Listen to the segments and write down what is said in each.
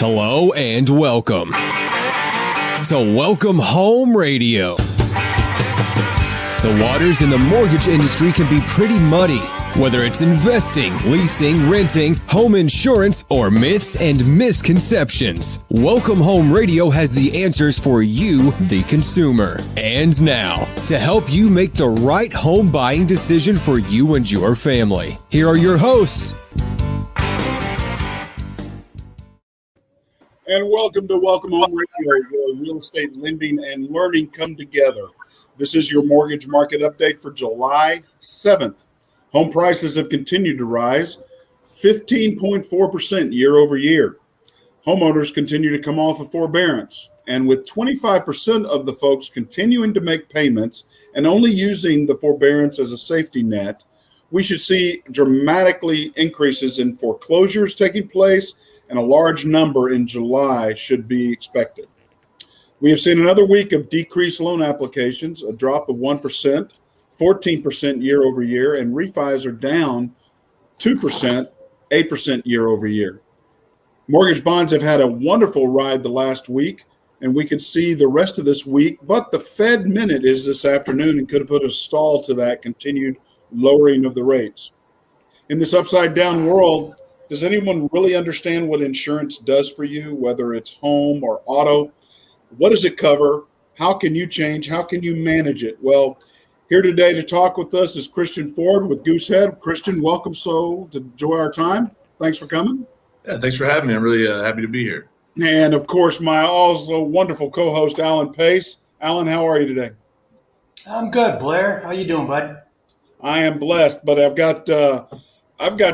Hello and welcome to Welcome Home Radio. The waters in the mortgage industry can be pretty muddy, whether it's investing, leasing, renting, home insurance, or myths and misconceptions. Welcome Home Radio has the answers for you, the consumer. And now, to help you make the right home buying decision for you and your family, here are your hosts. And welcome to Welcome Home Radio, where real estate lending and learning come together. This is your mortgage market update for July 7th. Home prices have continued to rise 15.4% year over year. Homeowners continue to come off of forbearance. And with 25% of the folks continuing to make payments and only using the forbearance as a safety net, we should see dramatically increases in foreclosures taking place, and a large number in July should be expected. We have seen another week of decreased loan applications, a drop of 1%, 14% year over year, and refis are down 2%, 8% year over year. Mortgage bonds have had a wonderful ride the last week, and we could see the rest of this week, but the Fed minute is this afternoon and could have put a stall to that continued lowering of the rates. In this upside down world, does anyone really understand what insurance does for you, whether it's home or auto? What does it cover? How can you change? How can you manage it? Well, here today to talk with us is Christian Ford with Goosehead. Christian, welcome to enjoy our time. Thanks for coming. Yeah, thanks for having me. I'm really happy to be here. And, of course, my also wonderful co-host, Alan Pace. Alan, how are you today? I'm good, Blair. How you doing, bud? I am blessed, but I've got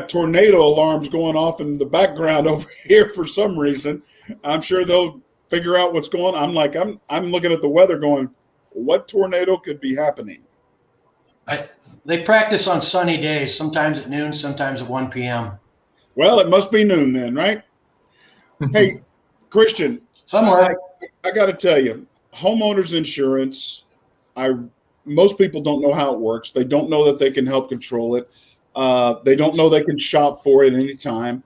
tornado alarms going off in the background over here for some reason. I'm sure they'll figure out what's going on. I'm looking at the weather going, what tornado could be happening? They practice on sunny days, sometimes at noon, sometimes at 1 p.m. Well, it must be noon then, right? Hey, Christian. Somewhere. I got to tell you, homeowners insurance, most people don't know how it works. They don't know that they can help control it. They don't know they can shop for it anytime.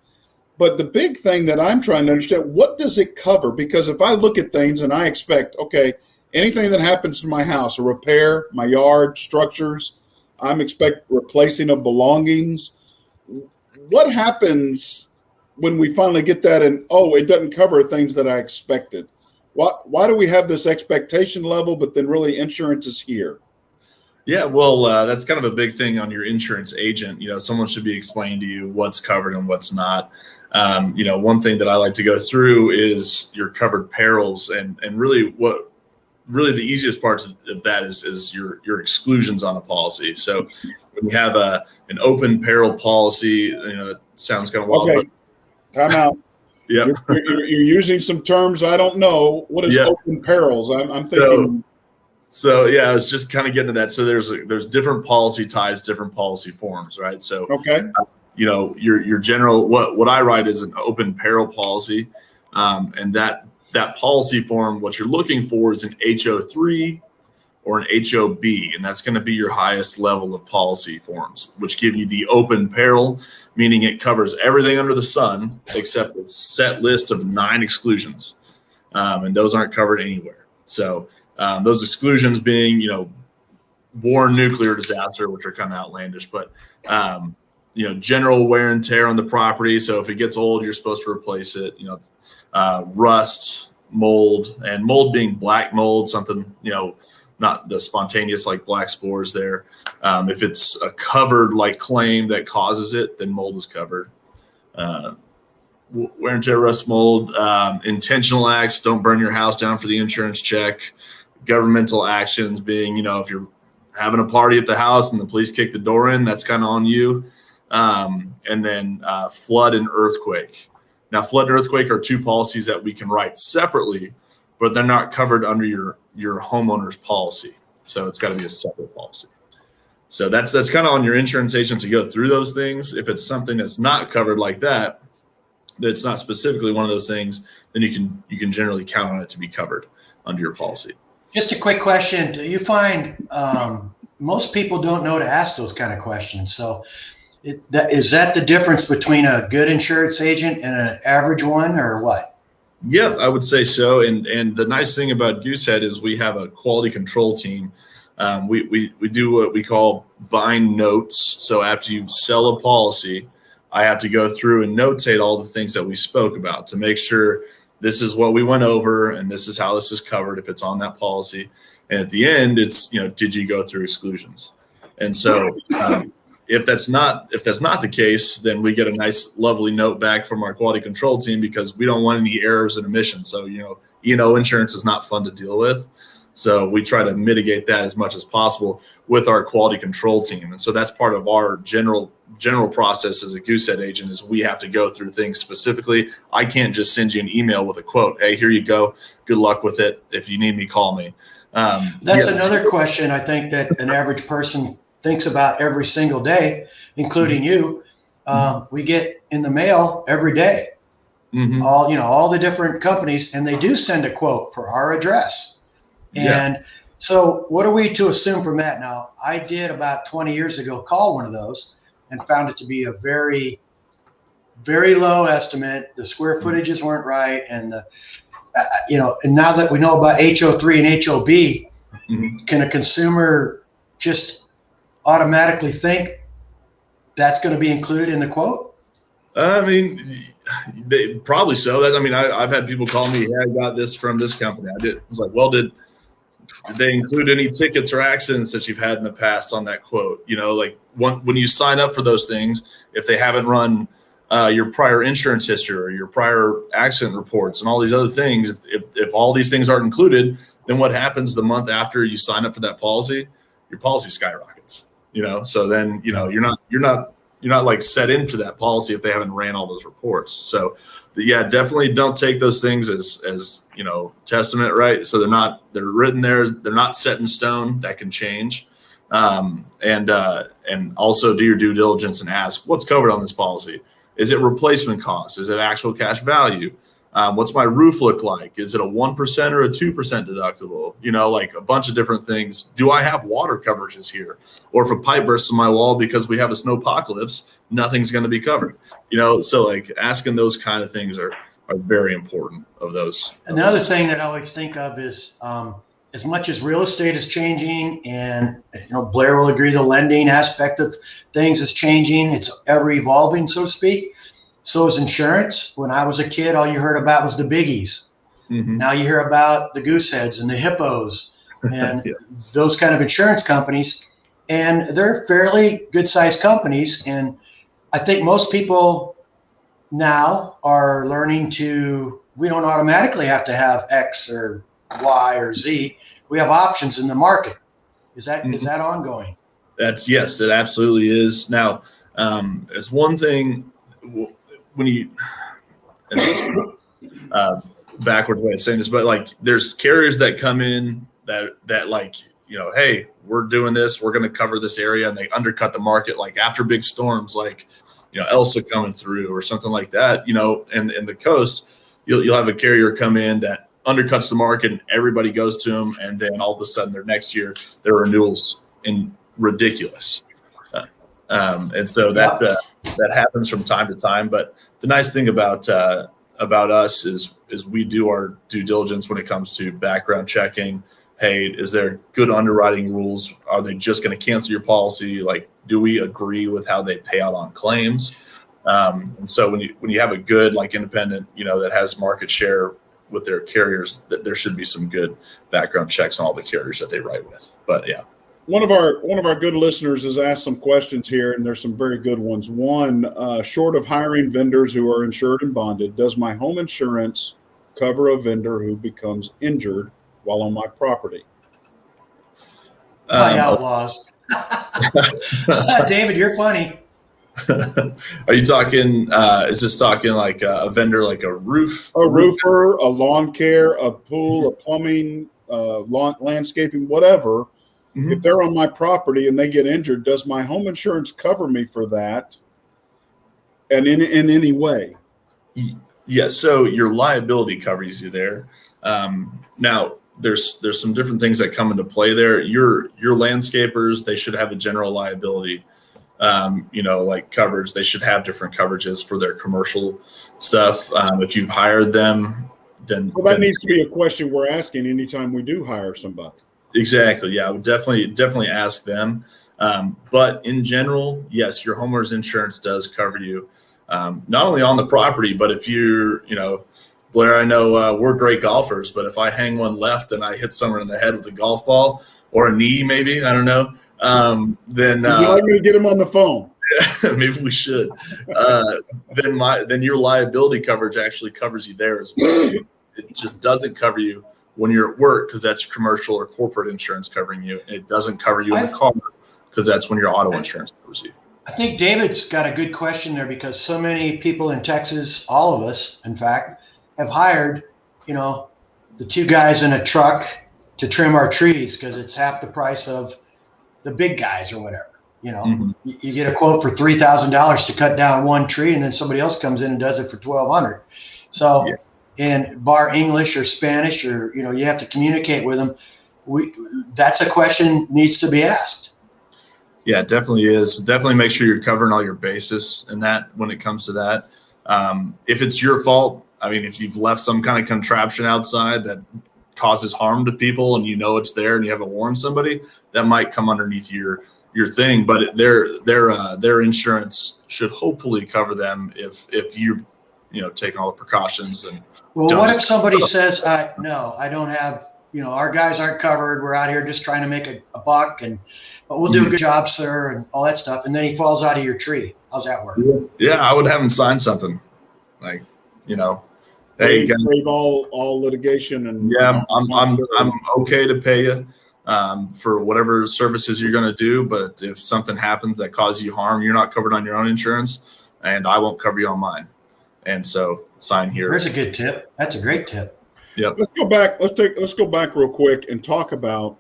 But the big thing that I'm trying to understand, what does it cover? Because if I look at things and I expect, okay, anything that happens to my house, a repair, my yard, structures, I'm expect replacing of belongings. What happens when we finally get that and, it doesn't cover things that I expected? Why do we have this expectation level, but then really insurance is here? Yeah, well, that's kind of a big thing on your insurance agent. Someone should be explaining to you what's covered and what's not. One thing that I like to go through is your covered perils, and really the easiest part of that is your exclusions on a policy. So when you have an open peril policy, it sounds kind of wild. Okay, time out. Yeah, you're using some terms I don't know. What is open perils? I'm thinking. So yeah, I was just kind of getting to that. So there's different policy types, different policy forms, right? So okay, your general what I write is an open peril policy, and that policy form, what you're looking for is an HO3 or an HOB, and that's going to be your highest level of policy forms, which give you the open peril, meaning it covers everything under the sun except a set list of 9 exclusions, and those aren't covered anywhere. So those exclusions being, war and nuclear disaster, which are kind of outlandish, but, general wear and tear on the property. So if it gets old, you're supposed to replace it, rust, mold, and mold being black mold, something, not the spontaneous like black spores there. If it's a covered like claim that causes it, then mold is covered. Wear and tear, rust, mold, intentional acts, don't burn your house down for the insurance check. Governmental actions being, if you're having a party at the house and the police kick the door in, that's kind of on you. And then flood and earthquake. Now, flood and earthquake are 2 policies that we can write separately, but they're not covered under your homeowner's policy. So it's got to be a separate policy. So that's kind of on your insurance agent to go through those things. If it's something that's not covered like that, that's not specifically one of those things, then you can generally count on it to be covered under your policy. Just a quick question. Do you find most people don't know to ask those kind of questions? So is that the difference between a good insurance agent and an average one, or what? Yep, I would say so. And the nice thing about Goosehead is we have a quality control team. We do what we call bind notes. So after you sell a policy, I have to go through and notate all the things that we spoke about to make sure this is what we went over and this is how this is covered if it's on that policy. And at the end, it's, did you go through exclusions? And so if that's not the case, then we get a nice, lovely note back from our quality control team because we don't want any errors in omission. So, insurance is not fun to deal with. So we try to mitigate that as much as possible with our quality control team. And so that's part of our general process as a Goosehead agent is we have to go through things specifically. I can't just send you an email with a quote. Hey, here you go. Good luck with it. If you need me, call me. That's another question I think that an average person thinks about every single day, including you. We get in the mail every day, all the different companies, and they do send a quote for our address. And so what are we to assume from that? Now, I did about 20 years ago call one of those and found it to be a very, very low estimate. The square footages weren't right. And, and now that we know about HO3 and HOB, can a consumer just automatically think that's going to be included in the quote? I mean, probably so. I've had people call me, hey, I got this from this company. I was like, well, did they include any tickets or accidents that you've had in the past on that quote? When you sign up for those things, if they haven't run your prior insurance history or your prior accident reports and all these other things, if all these things aren't included, then what happens the month after you sign up for that policy? Your policy skyrockets. So then you're not like set into that policy if they haven't ran all those reports. So definitely don't take those things as testament, right? So they're written there. They're not set in stone. That can change. And also do your due diligence and ask what's covered on this policy. Is it replacement cost? Is it actual cash value? What's my roof look like? Is it a 1% or a 2% deductible? Like a bunch of different things. Do I have water coverages here? Or if a pipe bursts in my wall because we have a snowpocalypse, nothing's going to be covered. So like asking those kind of things are very important of those. Another thing that I always think of is as much as real estate is changing and, Blair will agree, the lending aspect of things is changing. It's ever evolving, so to speak. So is insurance. When I was a kid, all you heard about was the biggies. Now you hear about the Gooseheads and the Hippos and those kind of insurance companies. And they're fairly good-sized companies. And I think most people now are learning we don't automatically have to have X or Y or Z. We have options in the market. Is that ongoing? Yes, it absolutely is. Now, it's one thing when you backwards way of saying this, but like there's carriers that come in that like, hey, we're doing this, we're going to cover this area, and they undercut the market like after big storms like Elsa coming through or something like that, and the coast, you'll have a carrier come in that undercuts the market and everybody goes to them, and then all of a sudden next year their renewals in ridiculous. And so that happens from time to time. But the nice thing about us is we do our due diligence when it comes to background checking. Hey, is there good underwriting rules? Are they just going to cancel your policy? Like, do we agree with how they pay out on claims? And so when you have a good like independent, that has market share with their carriers, that there should be some good background checks on all the carriers that they write with. But yeah. One of our good listeners has asked some questions here, and there's some very good ones. One, short of hiring vendors who are insured and bonded, does my home insurance cover a vendor who becomes injured while on my property? My outlaws. David, you're funny. Are you talking? Is this talking like a vendor, like a roofer, a lawn care, a pool, a plumbing, landscaping, whatever? If they're on my property and they get injured, does my home insurance cover me for that? And in any way? Yeah. So your liability covers you there. Now there's some different things that come into play there. Your landscapers, they should have a general liability, like coverage. They should have different coverages for their commercial stuff. If you've hired them, Well, that needs to be a question we're asking anytime we do hire somebody. Exactly. Yeah, I would definitely ask them. But in general, yes, your homeowner's insurance does cover you, not only on the property, but if Blair, I know we're great golfers, but if I hang one left and I hit someone in the head with a golf ball or a knee, maybe, I don't know, then would you like me to get him on the phone? Maybe we should. Then your liability coverage actually covers you there as well. It just doesn't cover you when you're at work because that's commercial or corporate insurance covering you. It doesn't cover you in the car because that's when your auto insurance covers you. I think David's got a good question there because so many people in Texas, all of us, in fact, have hired, the two guys in a truck to trim our trees because it's half the price of the big guys or whatever. You get a quote for $3,000 to cut down one tree, and then somebody else comes in and does it for $1,200. So, and bar English or Spanish, or you have to communicate with them. That's a question needs to be asked. Yeah, it definitely is. Definitely make sure you're covering all your bases, and that when it comes to that, if it's your fault, if you've left some kind of contraption outside that causes harm to people, and it's there, and you haven't warned somebody, that might come underneath your thing, but their insurance should hopefully cover them if you've taken all the precautions. And what if somebody says, no, I don't have, our guys aren't covered, we're out here just trying to make a buck, but we'll do a good job, sir, and all that stuff, and then he falls out of your tree. How's that work? Yeah, I would have him sign something like, hey, waive all litigation, and I'm okay to pay you for whatever services you're going to do, but if something happens that causes you harm, you're not covered on your own insurance, and I won't cover you on mine. And so sign here. There's a good tip. That's a great tip. Yep. Let's go back. Let's go back real quick and talk about.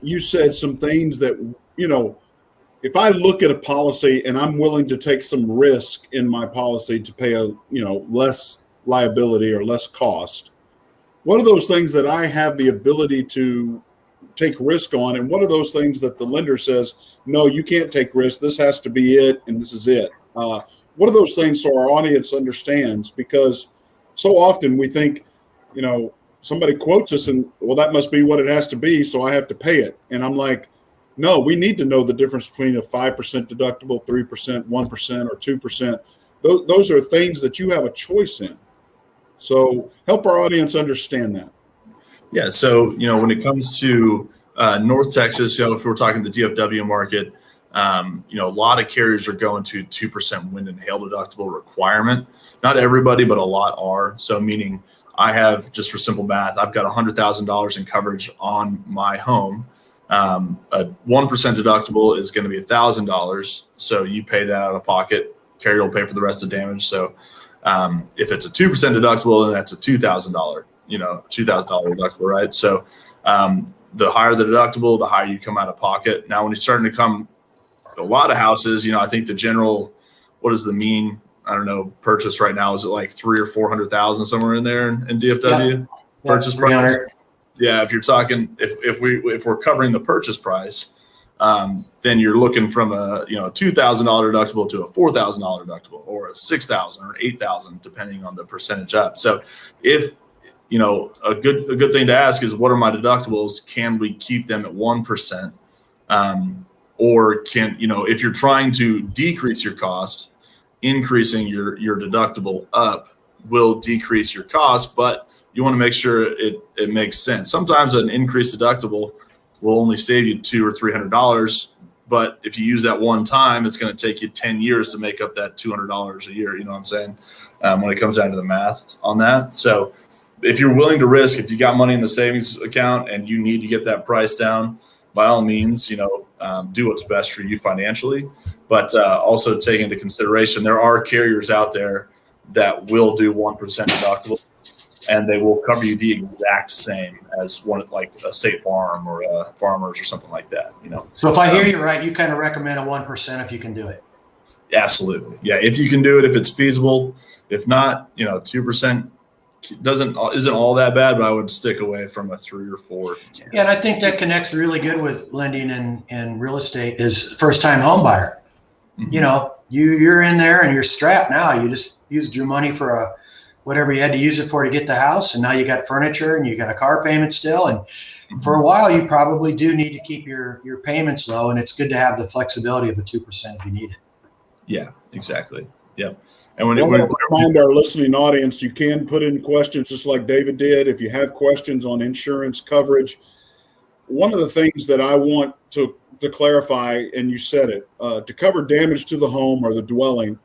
You said some things that if I look at a policy and I'm willing to take some risk in my policy to pay less liability or less cost. What are those things that I have the ability to take risk on, and what are those things that the lender says, no, you can't take risk, this has to be it, and this is it? What are those things so our audience understands? Because so often we think, somebody quotes us and, well, that must be what it has to be, so I have to pay it. And I'm like, no, we need to know the difference between a 5% deductible, 3%, 1%, or 2%. Those are things that you have a choice in. So help our audience understand that. Yeah. So, when it comes to North Texas, if we're talking the DFW market, a lot of carriers are going to 2% wind and hail deductible requirement. Not everybody, but a lot are. So meaning I have, just for simple math, I've got $100,000 in coverage on my home. A 1% deductible is going to be $1,000. So you pay that out of pocket. Carrier will pay for the rest of the damage. So if it's a 2% deductible, then that's a $2,000, $2,000 deductible, right? So the higher the deductible, the higher you come out of pocket. Now, when you're starting to come a lot of houses, I think the general, what is the mean? I don't know, purchase right now, is it like 300,000 or 400,000 somewhere in there in DFW? Yeah. Purchase price. Yeah, if you're talking, if we're covering the purchase price, then you're looking from a $2,000 deductible to a $4,000 deductible, or a $6,000 or $8,000, depending on the percentage up. So if a good thing to ask is, what are my deductibles? Can we keep them at 1%? Or can if you're trying to decrease your cost, increasing your deductible up will decrease your cost, but you want to make sure it makes sense. Sometimes an increased deductible will only save you $200 or $300, but if you use that one time, it's going to take you 10 years to make up that $200 a year. You know what I'm saying? When it comes down to the math on that. So if you're willing to risk, if you got money in the savings account and you need to get that price down, by all means, do what's best for you financially, but also take into consideration, there are carriers out there that will do 1% deductible, and they will cover you the exact same as one like a State Farm or a Farmers or something like that. So if I hear you right, you kind of recommend a 1% if you can do it. Absolutely, yeah. If you can do it, if it's feasible. If not, 2%. Isn't all that bad, but I would stick away from a 3 or 4 if you can. Yeah, and I think that connects really good with lending and real estate is first-time home buyer. Mm-hmm. You're in there and you're strapped now. You just used your money for whatever you had to use it for to get the house, and now you got furniture and you got a car payment still. And for a while, you probably do need to keep your payments low, and it's good to have the flexibility of a 2% if you need it. Yeah, exactly. Yep. And when remind our listening audience, you can put in questions just like David did. If you have questions on insurance coverage, one of the things that I want to clarify, and you said it, to cover damage to the home or the dwelling,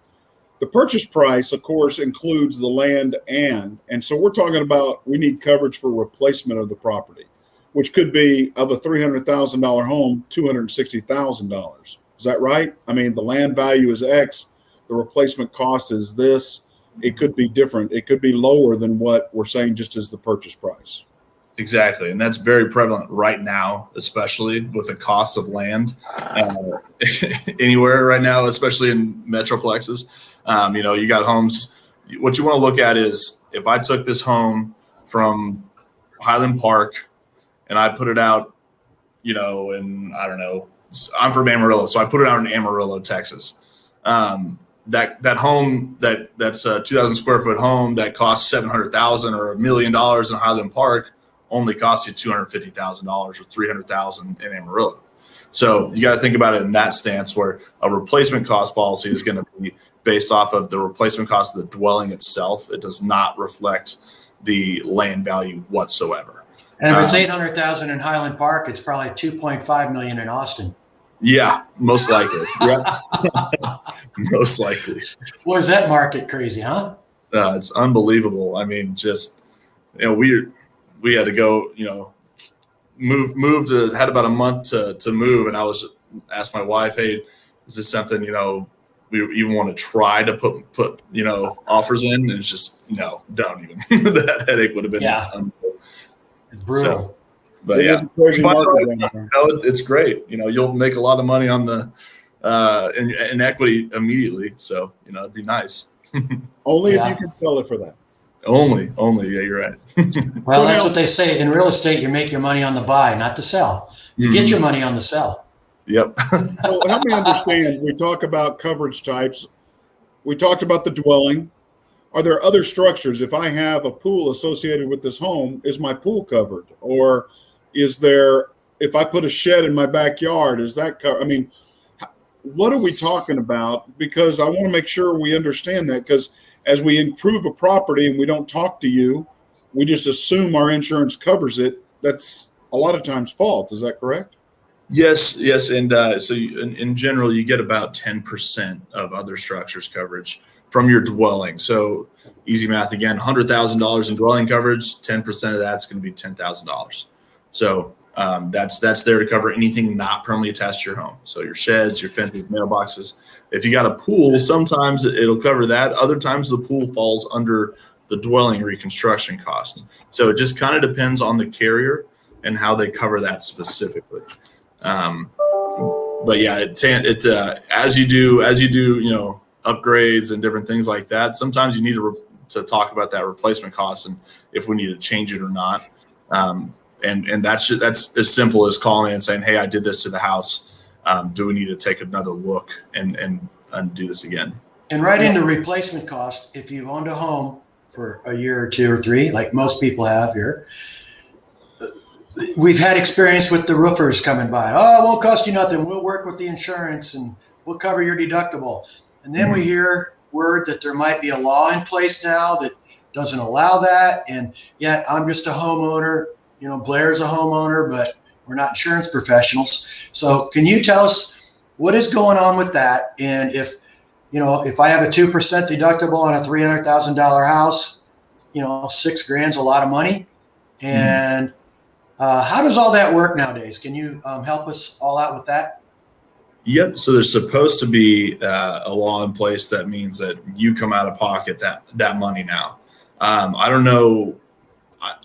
the purchase price, of course, includes the land and so we're talking about we need coverage for replacement of the property, which could be of a $300,000 home, $260,000. Is that right? I mean, the land value is X. The replacement cost is this. It could be different. It could be lower than what we're saying just as the purchase price. Exactly. And that's very prevalent right now, especially with the cost of land anywhere right now, especially in metroplexes. You got homes. What you want to look at is if I took this home from Highland Park and I put it out, in, I don't know, I'm from Amarillo. So I put it out in Amarillo, Texas. That home that's a 2,000 square foot home that costs $700,000 or $1 million in Highland Park only costs you $250,000 or $300,000 in Amarillo. So you got to think about it in that stance, where a replacement cost policy is going to be based off of the replacement cost of the dwelling itself. It does not reflect the land value whatsoever. And if it's $800,000 in Highland Park, it's probably $2.5 million in Austin. Yeah, most likely. Yeah, most likely. Boy, is that market crazy, huh? It's unbelievable. I mean, just we had to go, had about a month to move, and I was asked my wife, "Hey, is this something we even want to try to put offers in?" And it's just no, don't even. That headache would have been brutal. So, but yeah, it's great. You'll make a lot of money on the in equity immediately. So it'd be nice. Only if you can sell it for that. Only. Yeah, you're right. Well, that's what they say in real estate. You make your money on the buy, not the sell. You get your money on the sell. Yep. So help me understand. We talk about coverage types. We talked about the dwelling. Are there other structures? If I have a pool associated with this home, is my pool covered? Or is there, if I put a shed in my backyard, is that covered? I mean, what are we talking about? Because I want to make sure we understand that, because as we improve a property and we don't talk to you, we just assume our insurance covers it. That's a lot of times false. Is that correct? Yes. And so in general, you get about 10% of other structures coverage from your dwelling. So easy math again, $100,000 in dwelling coverage, 10% of that's going to be $10,000. So that's there to cover anything not permanently attached to your home. So your sheds, your fences, mailboxes. If you got a pool, sometimes it'll cover that. Other times the pool falls under the dwelling reconstruction cost. So it just kind of depends on the carrier and how they cover that specifically. But yeah, as you do, upgrades and different things like that, sometimes you need to talk about that replacement cost and if we need to change it or not. And that's as simple as calling in and saying, "Hey, I did this to the house. Do we need to take another look and do this again?" And right into replacement cost, if you've owned a home for a year or two or three, like most people have here, we've had experience with the roofers coming by. "Oh, it won't cost you nothing. We'll work with the insurance and we'll cover your deductible." And then we hear word that there might be a law in place now that doesn't allow that. And yet I'm just a homeowner. Blair's a homeowner, but we're not insurance professionals. So can you tell us what is going on with that? And if I have a 2% deductible on a $300,000 house, $6,000's a lot of money. And how does all that work nowadays? Can you help us all out with that? Yep. So there's supposed to be a law in place that means that you come out of pocket that money now. I don't know.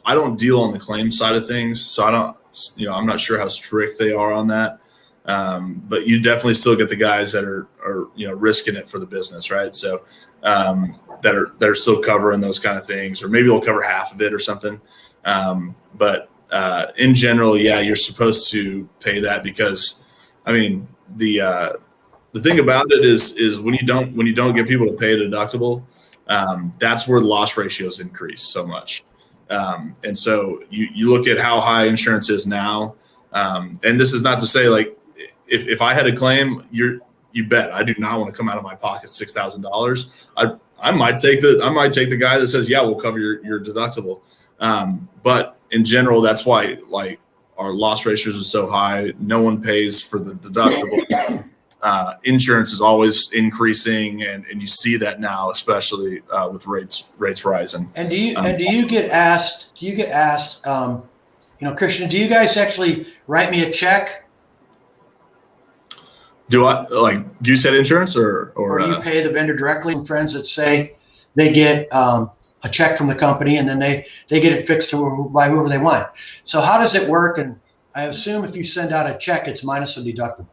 I don't deal on the claim side of things, so I don't. I'm not sure how strict they are on that. But you definitely still get the guys that are risking it for the business, right? So that are still covering those kind of things, or maybe they'll cover half of it or something. But in general, yeah, you're supposed to pay that because, I mean, the thing about it is when you don't get people to pay a deductible, that's where loss ratios increase so much. And so you look at how high insurance is now. And this is not to say like, if I had a claim, you bet I do not want to come out of my pocket $6,000. I might take the guy that says, yeah, we'll cover your deductible. But in general, that's why like our loss ratios are so high. No one pays for the deductible. Insurance is always increasing, and you see that now, especially with rates rising. And do you get asked? Christian, do you guys actually write me a check? Do you said insurance or do you pay the vendor directly? Friends that say they get a check from the company and then they get it fixed by whoever they want. So how does it work? And I assume if you send out a check, it's minus a deductible.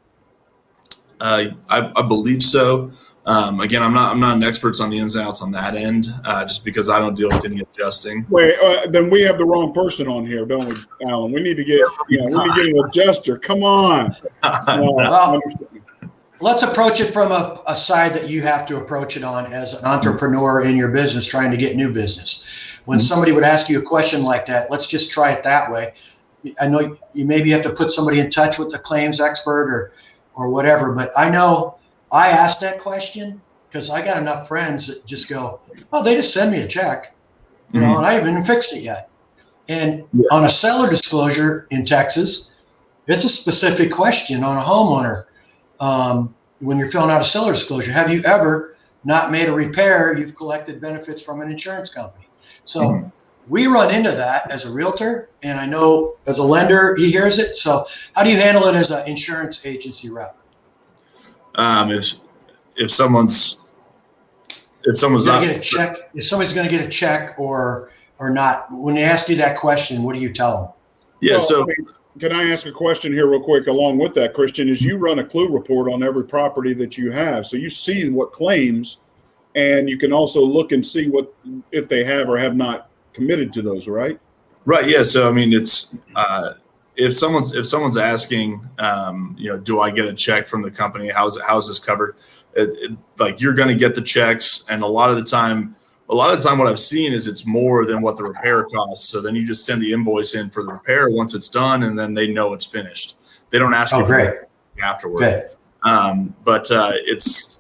I believe so. Again, I'm not an expert on the ins and outs on that end, just because I don't deal with any adjusting. Wait, then we have the wrong person on here, don't we, Alan? We need to get an adjuster. Come on. Let's approach it from a side that you have to approach it on as an entrepreneur in your business trying to get new business. When somebody would ask you a question like that, let's just try it that way. I know you maybe have to put somebody in touch with the claims expert or whatever, but I know I asked that question because I got enough friends that just go, oh, they just send me a check, and I haven't even fixed it yet. And on a seller disclosure in Texas, it's a specific question on a homeowner. When you're filling out a seller disclosure, have you ever not made a repair? You've collected benefits from an insurance company. So we run into that as a realtor, and I know as a lender, he hears it. So how do you handle it as an insurance agency rep? If somebody's not get a check, if somebody's going to get a check or not, when they ask you that question, what do you tell them? Yeah. Can I ask a question here real quick along with that, Christian? Is you run a clue report on every property that you have. So you see what claims, and you can also look and see what if they have or have not committed to those, right? Right. Yeah. So, I mean, it's if someone's asking, do I get a check from the company? How's this covered? Like you're going to get the checks. And a lot of the time what I've seen is it's more than what the repair costs. So then you just send the invoice in for the repair once it's done, and then they know it's finished. They don't ask you afterward. But it's,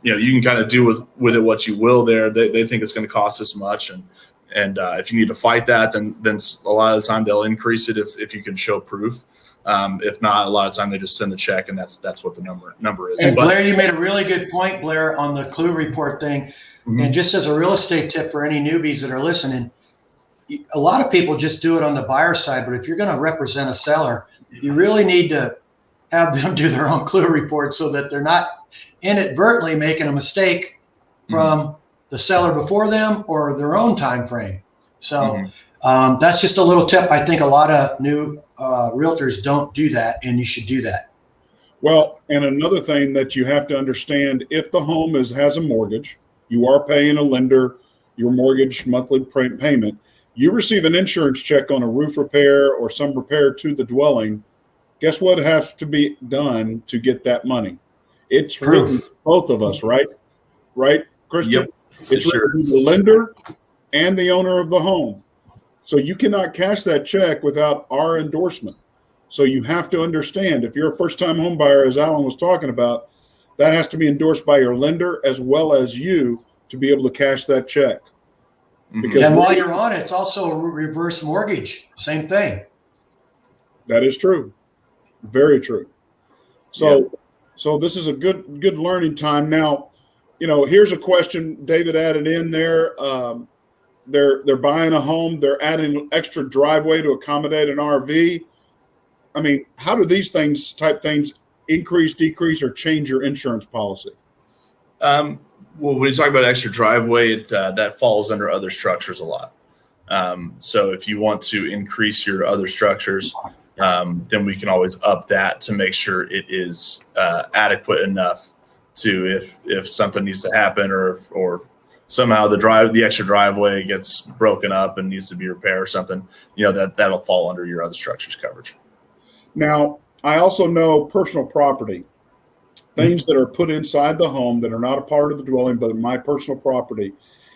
you can kind of do with it what you will there. They think it's going to cost this much. And if you need to fight that, then a lot of the time they'll increase it if you can show proof. If not, a lot of time they just send the check, and that's what the number is. And Blair, you made a really good point, Blair, on the clue report thing. And just as a real estate tip for any newbies that are listening, a lot of people just do it on the buyer side. But if you're going to represent a seller, you really need to have them do their own clue report so that they're not inadvertently making a mistake from the seller before them or their own time frame. So that's just a little tip. I think a lot of new realtors don't do that, and you should do that. Well, and another thing that you have to understand, if the home has a mortgage, you are paying a lender your mortgage monthly payment. You receive an insurance check on a roof repair or some repair to the dwelling. Guess what has to be done to get that money? It's written to both of us, right? Right, Christian? Yep. It's written to the lender and the owner of the home. So you cannot cash that check without our endorsement. So you have to understand, if you're a first-time home buyer, as Alan was talking about, that has to be endorsed by your lender as well as you to be able to cash that check. Because and while you're on it, it's also a reverse mortgage. Same thing. That is true. Very true. So this is a good learning time. Now, here's a question David added in there. They're buying a home. They're adding an extra driveway to accommodate an RV. I mean, how do these type things increase, decrease, or change your insurance policy? Well, when you talk about extra driveway, that falls under other structures a lot. So if you want to increase your other structures, then we can always up that to make sure it is adequate enough to if something needs to happen or somehow the extra driveway gets broken up and needs to be repaired or something, that'll fall under your other structures coverage. Now, I also know personal property. things that are put inside the home that are not a part of the dwelling but my personal property,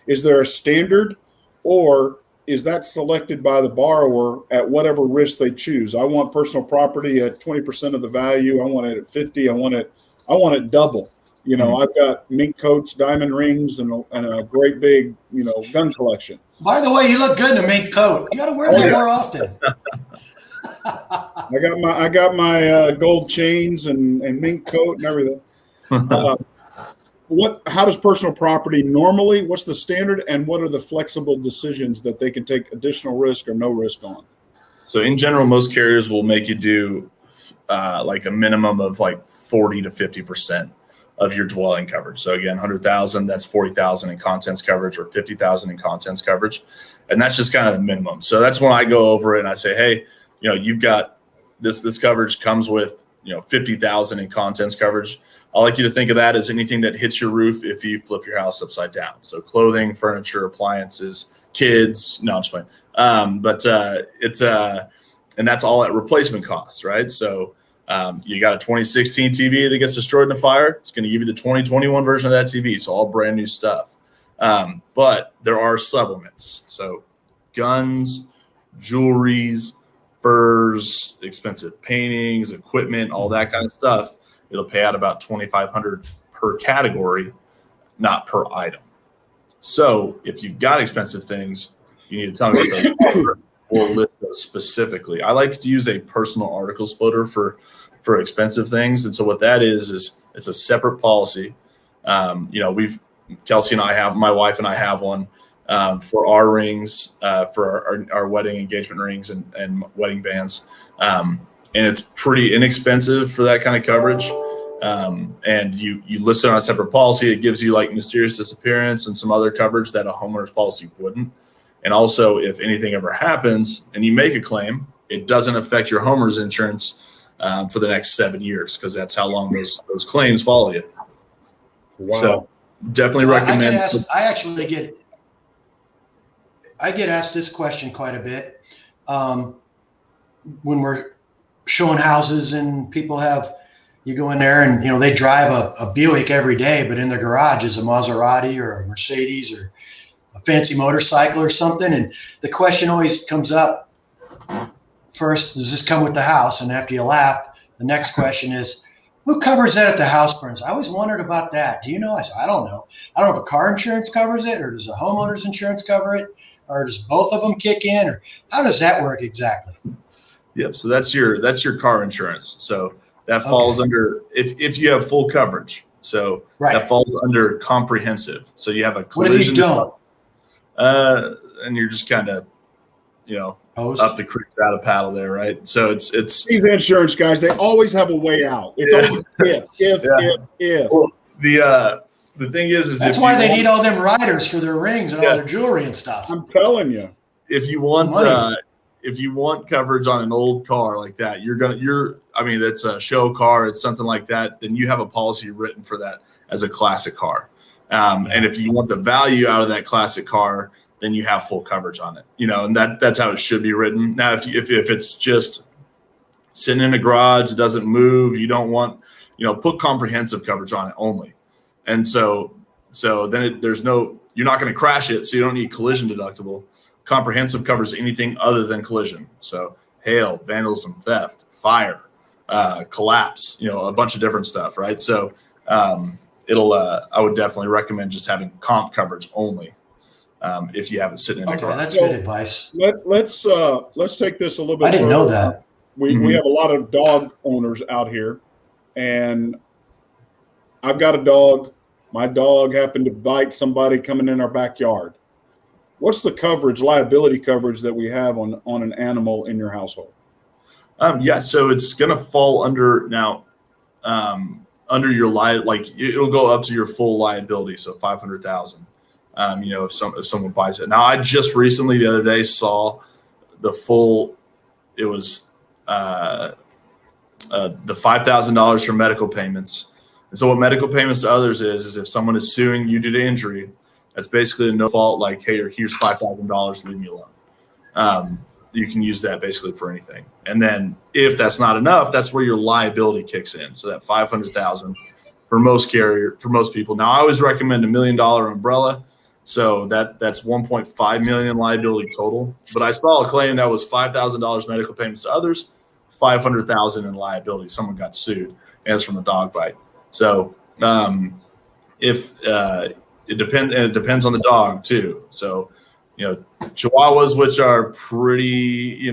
is there a standard, or is that selected by the borrower at whatever risk they choose? I want personal property at 20% of the value. I want it at 50. I want it double. I've got mink coats, diamond rings, and a great big, gun collection. By the way, you look good in a mink coat. You got to wear that more often. I got my gold chains and mink coat and everything. How does personal property normally? What's the standard, and what are the flexible decisions that they can take additional risk or no risk on? So in general, most carriers will make you do like a minimum of like 40 to 50% of your dwelling coverage. So again, 100,000, that's 40,000 in contents coverage, or 50,000 in contents coverage. And that's just kind of the minimum. So that's when I go over it and I say, hey, you've got this coverage comes with, 50,000 in contents coverage. I like you to think of that as anything that hits your roof if you flip your house upside down. So clothing, furniture, appliances, kids, no, I'm just playing. And that's all at replacement costs, right? So you got a 2016 TV that gets destroyed in a fire. It's going to give you the 2021 version of that TV. So all brand new stuff. But there are supplements. So guns, jewelries, furs, expensive paintings, equipment, all that kind of stuff. It'll pay out about $2,500 per category, not per item. So if you've got expensive things, you need to tell me what those are. We'll list those specifically. I like to use a personal articles floater for expensive things. And so what that is it's a separate policy. Kelsey and I have, my wife and I have one for our rings, for our wedding engagement rings and wedding bands. And it's pretty inexpensive for that kind of coverage. And you list it on a separate policy. It gives you like mysterious disappearance and some other coverage that a homeowner's policy wouldn't. And also, if anything ever happens and you make a claim, it doesn't affect your homeowner's insurance for the next 7 years, because that's how long those claims follow you. Wow. So definitely recommend. I get asked this question quite a bit when we're showing houses and people you go in there and, they drive a Buick every day, but in their garage is a Maserati or a Mercedes or a fancy motorcycle or something. And the question always comes up first, does this come with the house? And after you laugh, the next question is, who covers that if the house burns? I always wondered about that. Do you know? I said, I don't know. I don't know if a car insurance covers it, or does a homeowner's insurance cover it, or does both of them kick in, or how does that work exactly? Yep. So that's your car insurance. So that falls under, if you have full coverage. So that falls under comprehensive. So you have a collision. What if you don't? And you're just kind of, up the creek without a paddle there, right? So it's these insurance guys, they always have a way out. It's always if. Well, the thing is that's why they need all them riders for their rings and all their jewelry and stuff. I'm telling you, if you want coverage on an old car like that, that's a show car, it's something like that, then you have a policy written for that as a classic car. And if you want the value out of that classic car, then you have full coverage on it, and that's how it should be written. Now, if it's just sitting in a garage, it doesn't move, you don't want, put comprehensive coverage on it only. And so then you're not going to crash it. So you don't need collision deductible. Comprehensive covers anything other than collision. So hail, vandalism, theft, fire, collapse, a bunch of different stuff. Right. So, I would definitely recommend just having comp coverage only. If you have it sitting in the garage. That's good advice. Let's take this a little bit. I didn't know that. We have a lot of dog owners out here, and I've got a dog. My dog happened to bite somebody coming in our backyard. What's the liability coverage that we have on an animal in your household? So it's going to fall under now. Under your it'll go up to your full liability, so $500,000. If someone buys it. Now, I just recently the other day saw the full. It was the $5,000 for medical payments. And so what medical payments to others is if someone is suing you due to injury, that's basically a no fault. Like, hey, here's $5,000, leave me alone. You can use that basically for anything. And then if that's not enough, that's where your liability kicks in. So that $500,000 for most people. Now, I always recommend $1 million umbrella. So that's 1.5 million in liability total. But I saw a claim that was $5,000 medical payments to others, 500,000 in liability. Someone got sued, and it's from a dog bite. So if it depends on the dog too. So, Chihuahuas, which are pretty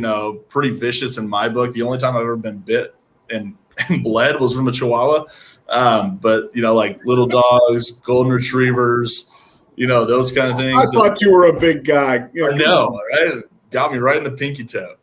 vicious in my book. The only time I've ever been bit and bled was from a Chihuahua. But like little dogs, golden retrievers, those kind of things. I thought you were a big guy. I know, right? Got me right in the pinky toe.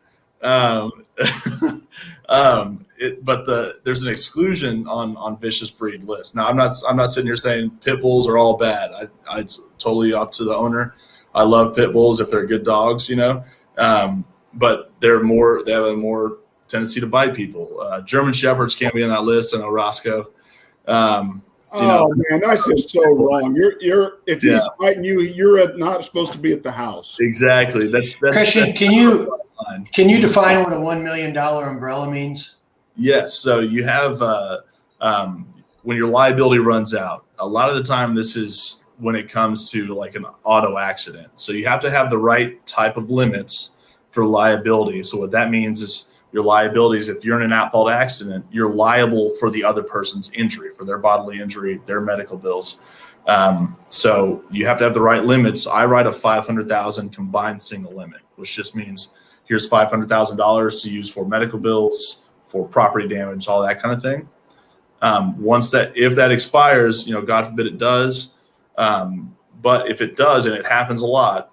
There's an exclusion on vicious breed list. Now, I'm not sitting here saying pit bulls are all bad. It's totally up to the owner. I love pit bulls if they're good dogs, but they have a more tendency to bite people. German shepherds can't be on that list. I know Roscoe. Man, that's just so wrong. If he's fighting you, you're not supposed to be at the house. Exactly. That's Christian. Can you define what a $1 million umbrella means? Yes. So you have when your liability runs out. A lot of the time, this is when it comes to like an auto accident. So you have to have the right type of limits for liability. So what that means is your liabilities, if you're in an at-fault accident, you're liable for the other person's injury, for their bodily injury, their medical bills. So you have to have the right limits. I write a $500,000 combined single limit, which just means here's $500,000 to use for medical bills, for property damage, all that kind of thing. If that expires, God forbid it does. But if it does, and it happens a lot,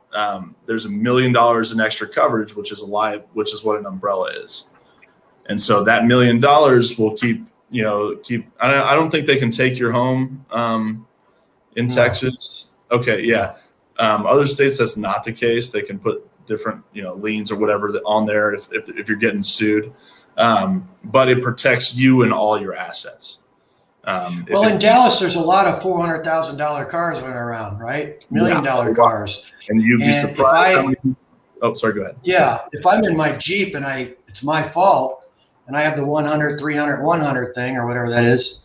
there's $1 million in extra coverage, which is what an umbrella is. And so that $1 million will keep. I don't think they can take your home in Texas. Okay, yeah. Other states, that's not the case. They can put different, liens or whatever on there if you're getting sued. But it protects you and all your assets. In Dallas, there's a lot of $400,000 cars running around, right? $1 million cars. And you'd be surprised how many. Oh, sorry. Go ahead. Yeah, if I'm in my Jeep and it's my fault, and I have the 100, 300, 100 thing or whatever that is,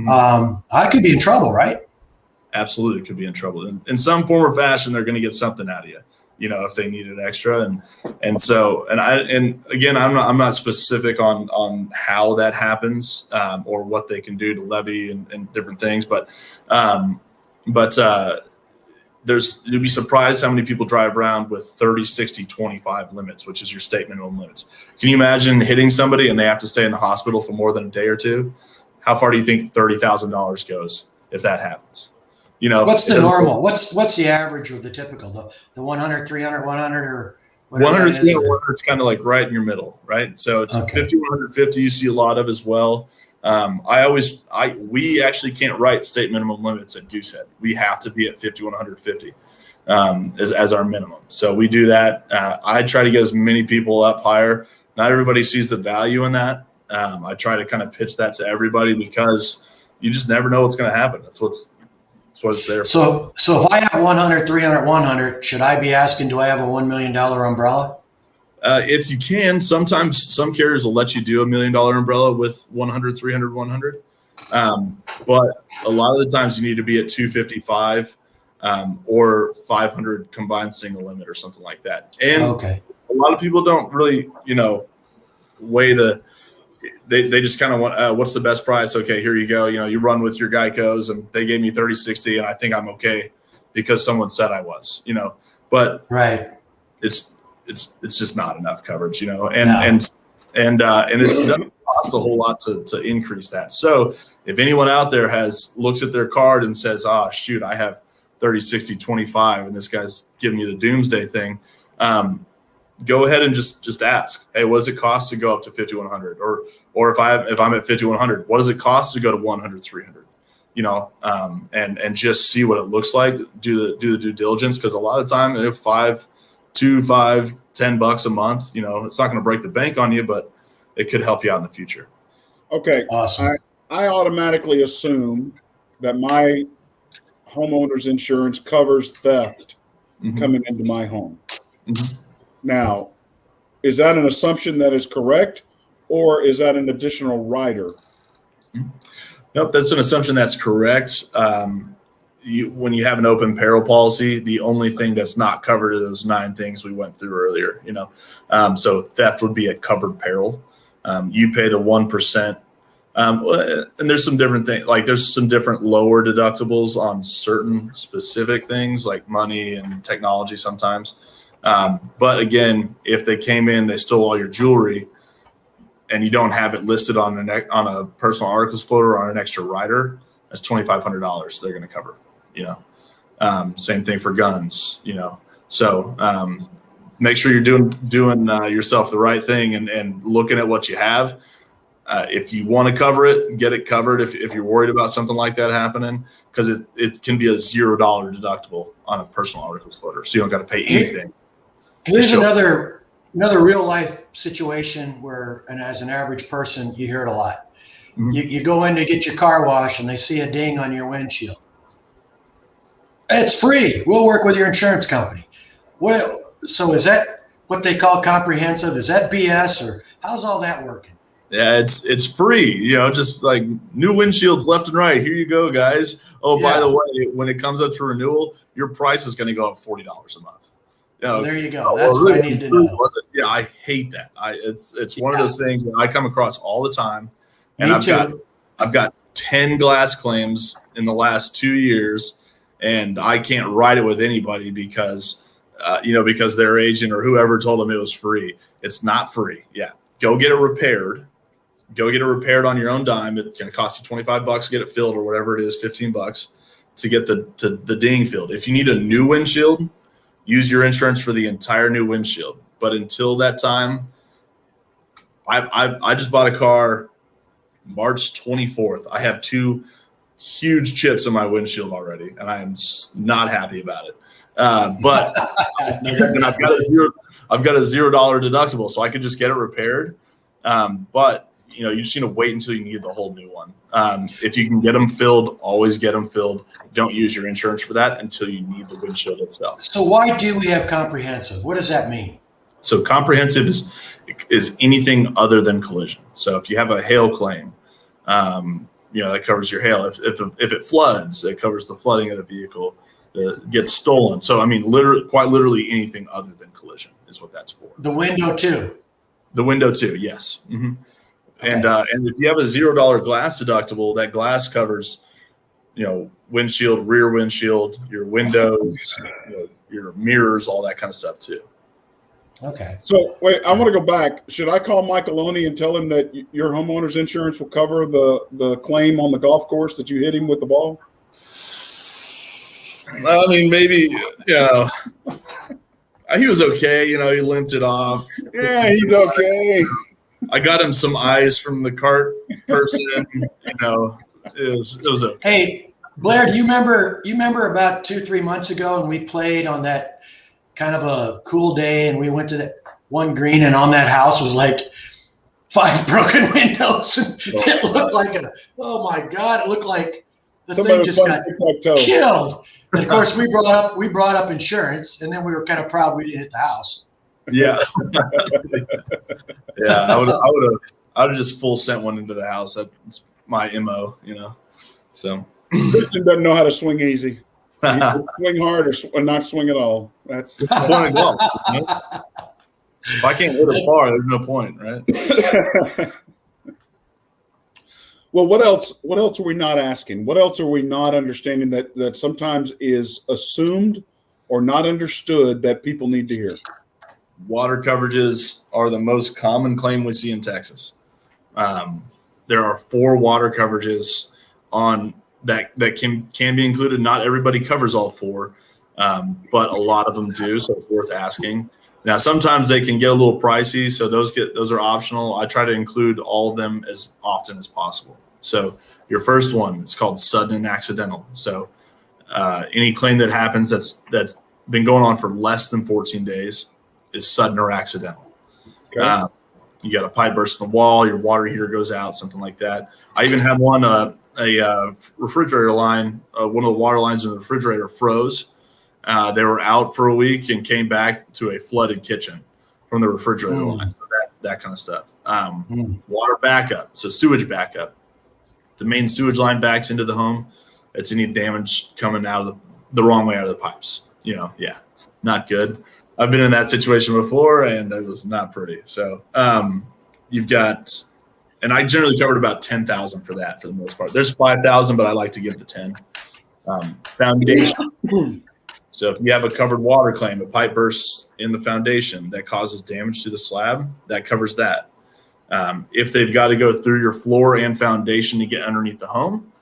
I could be in trouble, right? Absolutely, could be in trouble. In some form or fashion, they're going to get something out of you. If they needed extra, and again, I'm not specific on how that happens or what they can do to levy and different things, but you'd be surprised how many people drive around with 30, 60, 25 limits, which is your state minimum limits. Can you imagine hitting somebody and they have to stay in the hospital for more than a day or two? How far do you think $30,000 goes if that happens? What's the normal? What's the average or the typical? The 100, 300, 100 or whatever? 100, 300, 100 is kind of like right in your middle, right? So it's 50, 150 you see a lot of as well. We actually can't write state minimum limits at Goosehead. We have to be at 50, 150 as our minimum. So we do that. I try to get as many people up higher. Not everybody sees the value in that. I try to kind of pitch that to everybody because you just never know what's going to happen. That's what it's there for. So if I have 100, 300, 100, should I be asking, do I have a $1 million umbrella? If you can, sometimes some carriers will let you do $1 million umbrella with 100, 300, 100. But a lot of the times you need to be at 255 or 500 combined single limit or something like that. And a lot of people don't really, weigh they just kind of want, what's the best price? Okay, here you go. You run with your Geicos and they gave me 30-60 and I think I'm okay because someone said I was, but right. It's just not enough coverage, and it doesn't cost a whole lot to increase that. So if anyone out there looks at their card and says, oh shoot, I have 30, 60, 25, and this guy's giving you the doomsday thing, go ahead and just ask, hey, what does it cost to go up to 5,100? Or if I'm at 5,100, what does it cost to go to 100, 300? And just see what it looks like. Do the due diligence, because a lot of the time, if $10 a month, it's not going to break the bank on you, but it could help you out in the future. Okay. Awesome. I automatically assume that my homeowner's insurance covers theft coming into my home. Mm-hmm. Now, is that an assumption that is correct, or is that an additional rider? Nope, that's an assumption that's correct. When you have an open peril policy, the only thing that's not covered are those 9 things we went through earlier. So theft would be a covered peril. You pay the 1%, and there's some different things. Like there's some different lower deductibles on certain specific things, like money and technology sometimes. But again, if they came in, they stole all your jewelry, and you don't have it listed on a personal articles floater or on an extra rider, that's $2,500 they're going to cover. Same thing for guns. So make sure you're doing yourself the right thing and looking at what you have. If you want to cover it, get it covered. If you're worried about something like that happening, because it can be a $0 deductible on a personal articles floater, so you don't got to pay anything. Here's another real life situation where, and as an average person, you hear it a lot. Mm-hmm. You go in to get your car washed and they see a ding on your windshield. It's free. We'll work with your insurance company. So is that what they call comprehensive? Is that BS, or how's all that working? Yeah, it's free. Just like new windshields left and right. Here you go, guys. Oh, yeah. By the way, when it comes up to renewal, your price is going to go up $40 a month. There you go. That's what I need to know. Yeah, I hate that. It's one of those things that I come across all the time. And I've got 10 glass claims in the last 2 years, and I can't write it with anybody because their agent or whoever told them it was free. It's not free. Yeah, go get it repaired. Go get it repaired on your own dime. It's going to cost you $25 to get it filled, or whatever it is, $15 to get the ding filled. If you need a new windshield, use your insurance for the entire new windshield. But until that time, I just bought a car March 24th. I have 2 huge chips in my windshield already, and I am not happy about it. But and I've got a $0 deductible, so I could just get it repaired. But you just need to wait until you need the whole new one. If you can get them filled, always get them filled. Don't use your insurance for that until you need the windshield itself. So why do we have comprehensive? What does that mean? So comprehensive is anything other than collision. So if you have a hail claim, that covers your hail. If it floods, it covers the flooding of the vehicle. It gets stolen. So quite literally anything other than collision is what that's for. The window too. The window too, yes. Mm-hmm. Okay. And if you have a $0 glass deductible, that glass covers, windshield, rear windshield, your windows, your mirrors, all that kind of stuff too. Okay. So wait, I want to go back. Should I call Mike Aloni and tell him that your homeowner's insurance will cover the claim on the golf course that you hit him with the ball? I mean, maybe, he was okay. He limped it off. Yeah, he's okay. I got him some eyes from the cart person. It was okay. Hey, Blair, do you remember about 2-3 months ago, and we played on that kind of a cool day, and we went to that one green, and on that house was like 5 broken windows. And it looked like oh my God, it looked like the thing just got killed. And of course, we brought up insurance, and then we were kind of proud we didn't hit the house. Yeah. Yeah. I would have just full sent one into the house. That's my MO, So Christian doesn't know how to swing easy. He can swing hard or not swing at all. That's the point of golf. If I can't hit it far, there's no point, right? Well, what else are we not asking? What else are we not understanding that sometimes is assumed or not understood that people need to hear? Water coverages are the most common claim we see in Texas. There are 4 water coverages on that can be included. Not everybody covers all 4, but a lot of them do, so it's worth asking. Now, sometimes they can get a little pricey, so those are optional. I try to include all of them as often as possible. So your first one, it's called sudden and accidental. So any claim that happens that's been going on for less than 14 days is sudden or accidental. Okay. You got a pipe burst in the wall, your water heater goes out, something like that. I even had one, a refrigerator line, one of the water lines in the refrigerator froze. They were out for a week and came back to a flooded kitchen from the refrigerator line. So that kind of stuff. Water backup, so sewage backup. the main sewage line backs into the home, it's any damage coming out of the wrong way out of the pipes. Not good. I've been in that situation before, and it was not pretty. So you've got, and I generally covered about 10,000 for that for the most part. There's 5,000, but I like to give the 10. Foundation. So if you have a covered water claim, a pipe bursts in the foundation that causes damage to the slab, that covers that. If they've got to go through your floor and foundation to get underneath the home,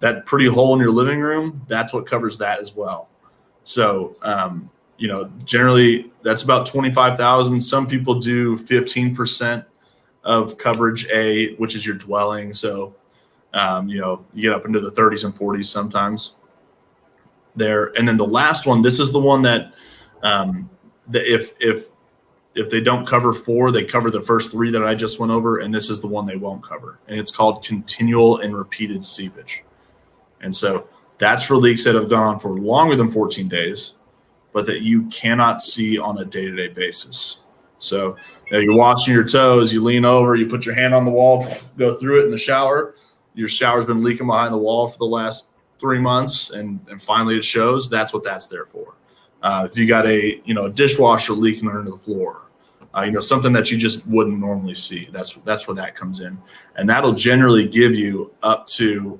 that pretty hole in your living room, that's what covers that as well. So, generally that's about 25,000. Some people do 15% of coverage A, which is your dwelling. So, you get up into the 30s and 40s sometimes there. And then the last one, this is the one that if they don't cover 4, they cover the first 3 that I just went over. And this is the one they won't cover. And it's called continual and repeated seepage. And so that's for leaks that have gone on for longer than 14 days, but that you cannot see on a day-to-day basis. So you're washing your toes, you lean over, you put your hand on the wall, go through it in the shower. Your shower's been leaking behind the wall for the last 3 months, and finally it shows. That's what that's there for. If you got a dishwasher leaking under the floor, something that you just wouldn't normally see, that's where that comes in. And that'll generally give you up to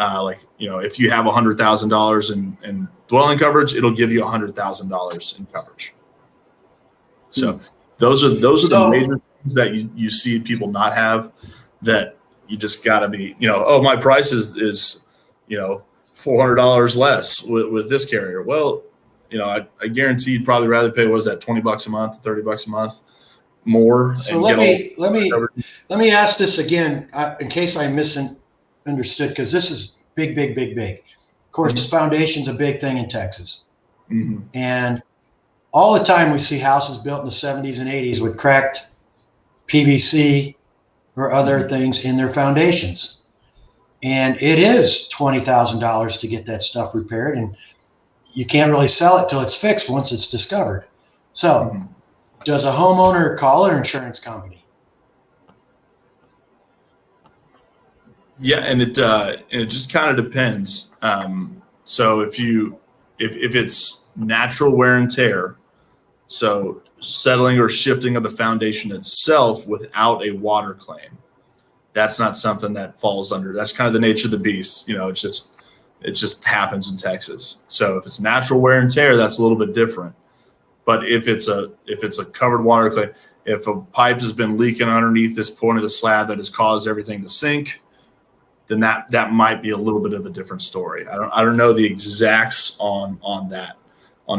if you have $100,000 in dwelling coverage, it'll give you $100,000 in coverage. So those are the major things that you see people not have, that you just got to be, my price is $400 less with this carrier. Well, I guarantee you'd probably rather pay, what is that, $20 a month, $30 a month more. So let me ask this again, in case I misunderstood, because this is big. Of course, foundation's a big thing in Texas. Mm-hmm. And all the time we see houses built in the 70s and 80s with cracked PVC or other things in their foundations. And it is $20,000 to get that stuff repaired, and you can't really sell it till it's fixed once it's discovered. So does a homeowner call their insurance company? Yeah, and it just kind of depends. So if it's natural wear and tear, so settling or shifting of the foundation itself without a water claim, that's not something that falls under. That's kind of the nature of the beast. It just happens in Texas. So if it's natural wear and tear, that's a little bit different. But if it's a covered water claim, if a pipe has been leaking underneath this point of the slab that has caused everything to sink, then that might be a little bit of a different story. I don't know the exacts on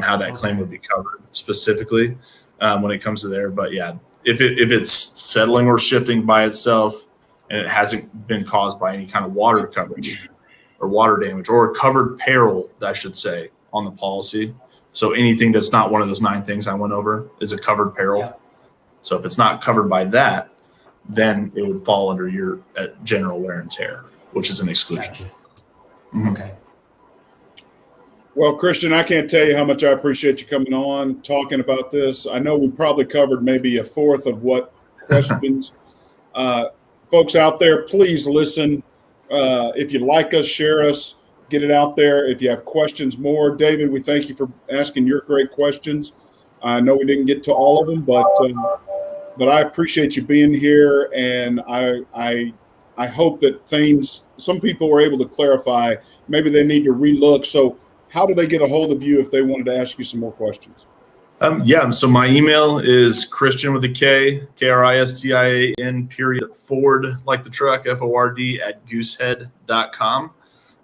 how that claim would be covered specifically when it comes to there. But yeah, if it's settling or shifting by itself and it hasn't been caused by any kind of water coverage or water damage or a covered peril, I should say, on the policy. So anything that's not one of those 9 things I went over is a covered peril. Yeah. So if it's not covered by that, then it would fall under your general wear and tear, which is an exclusion. Gotcha. Mm-hmm. Okay. Well, Christian, I can't tell you how much I appreciate you coming on, talking about this. I know we probably covered maybe a fourth of what questions. Folks out there, please listen. If you like us, share us, get it out there. If you have questions more, David, we thank you for asking your great questions. I know we didn't get to all of them, but I appreciate you being here, and I hope that some people were able to clarify. Maybe they need to relook. So how do they get a hold of you if they wanted to ask you some more questions? So my email is Christian with a K, Kristian, Ford, like the truck, FORD, @goosehead.com.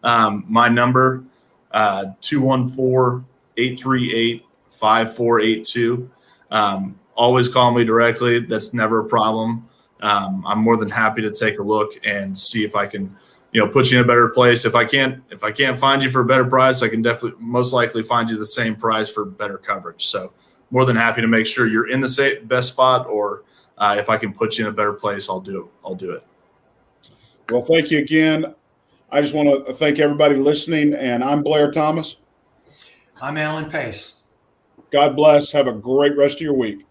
My number, 214-838-5482. Always call me directly. That's never a problem. I'm more than happy to take a look and see if I can, put you in a better place. If I can't find you for a better price, I can definitely most likely find you the same price for better coverage. So more than happy to make sure you're in the best spot, or if I can put you in a better place, I'll do it. Well, thank you again. I just want to thank everybody listening, and I'm Blair Thomas. I'm Alan Pace. God bless. Have a great rest of your week.